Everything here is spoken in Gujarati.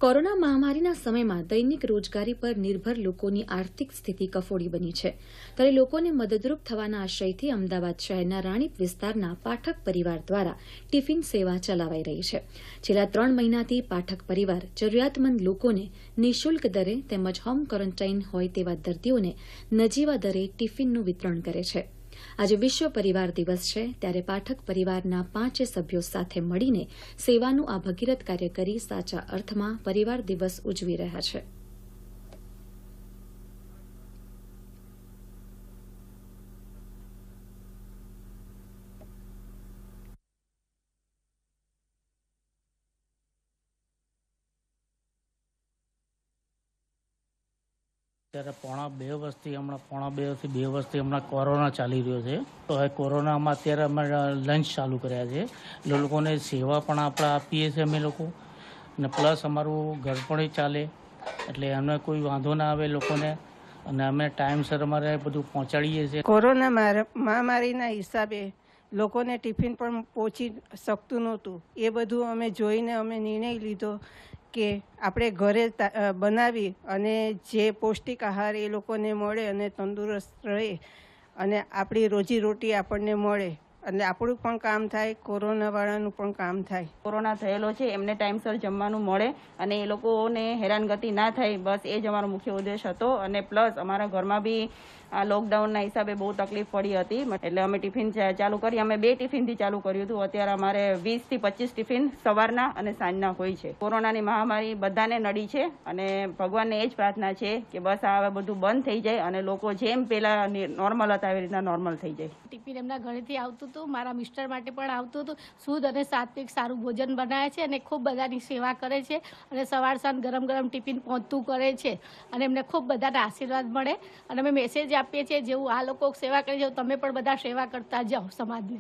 કોરોના મહામારીના સમયમાં દૈનિક રોજગારી પર નિર્ભર લોકોની આર્થિક સ્થિતિ કફોડી બની છે ત્યારે લોકોને મદદરૂપ થવાના આશયથી અમદાવાદ શહેરના રાણીપ વિસ્તારના પાઠક પરિવાર દ્વારા ટિફિન સેવા ચલાવાઈ રહી છે। છેલ્લા 3 મહિનાથી પાઠક પરિવાર જરૂરિયાતમંદ લોકોને નિઃશુલ્ક દરે તેમજ હોમ ક્વોરન્ટાઇન હોય તેવા દર્દીઓને નજીવા દરે ટિફિનનું વિતરણ કરે છે। આજે વિશ્વ પરિવાર દિવસ છે ત્યારે પાઠક પરિવારના 5 સભ્યો સાથે મળીને સેવાનું આ ભગીરથ કાર્ય કરી સાચા અર્થમાં પરિવાર દિવસ ઉજવી રહ્યા છે। ત્યારે પોણા 2 વર્ષથી 2 વર્ષથી હમણાં કોરોના ચાલી રહ્યો છે। તો હવે કોરોનામાં અત્યારે અમે લંચ ચાલુ કર્યા છે એટલે લોકોને સેવા પણ આપણે આપીએ છીએ અમે લોકો અને પ્લસ અમારું ઘર પણ ચાલે એટલે અમને કોઈ વાંધો ના આવે લોકોને અને અમે ટાઈમસર અમારે બધું પહોંચાડીએ છીએ। કોરોના મહામારીના હિસાબે લોકોને ટિફિન પણ પહોંચી શકતું નહોતું। એ બધું અમે જોઈને અમે નિર્ણય લીધો કે આપણે ઘરે બનાવી અને જે પૌષ્ટિક આહાર એ લોકોને મળે અને તંદુરસ્ત રહે અને આપણી રોજીરોટી આપણને મળે અને આપણું પણ કામ થાય, કોરોનાવાળાનું પણ કામ થાય। કોરોના થયેલો છે એમને ટાઈમસર જમવાનું મળે અને એ લોકોને હેરાનગતિ ના થાય, બસ એ જ અમારો મુખ્ય ઉદ્દેશ હતો। અને પ્લસ અમારા ઘરમાં બી આ લોકડાઉનના હિસાબે બહુ તકલીફ પડી હતી એટલે અમે ટિફિન ચાલુ કરી। અમે 2 ટિફિનથી ચાલુ કર્યું હતું। અત્યારે અમારે 20 થી 25 ટિફિન સવારના અને સાંજના હોય છે। કોરોનાની મહામારી બધાને નડી છે અને ભગવાનને એ જ પ્રાર્થના છે કે બસ આ બધું બંધ થઈ જાય અને લોકો જેમ પહેલા નોર્મલ હતા એવી રીતના નોર્મલ થઈ જાય। ટિફિન એમના ઘરેથી આવતું હતું, મારા મિસ્ટર માટે પણ આવતું હતું। શુદ્ધ અને સાત્વિક સારું ભોજન બનાવે છે અને ખૂબ બધાની સેવા કરે છે અને સવાર સાંજ ગરમ ગરમ ટિફિન પહોંચતું કરે છે અને એમને ખૂબ બધાના આશીર્વાદ મળે અને અમે મેસેજ આપીએ છીએ જેવું આ લોકો સેવા કરે છે તમે પણ બધા સેવા કરતા જાઓ સમાજને।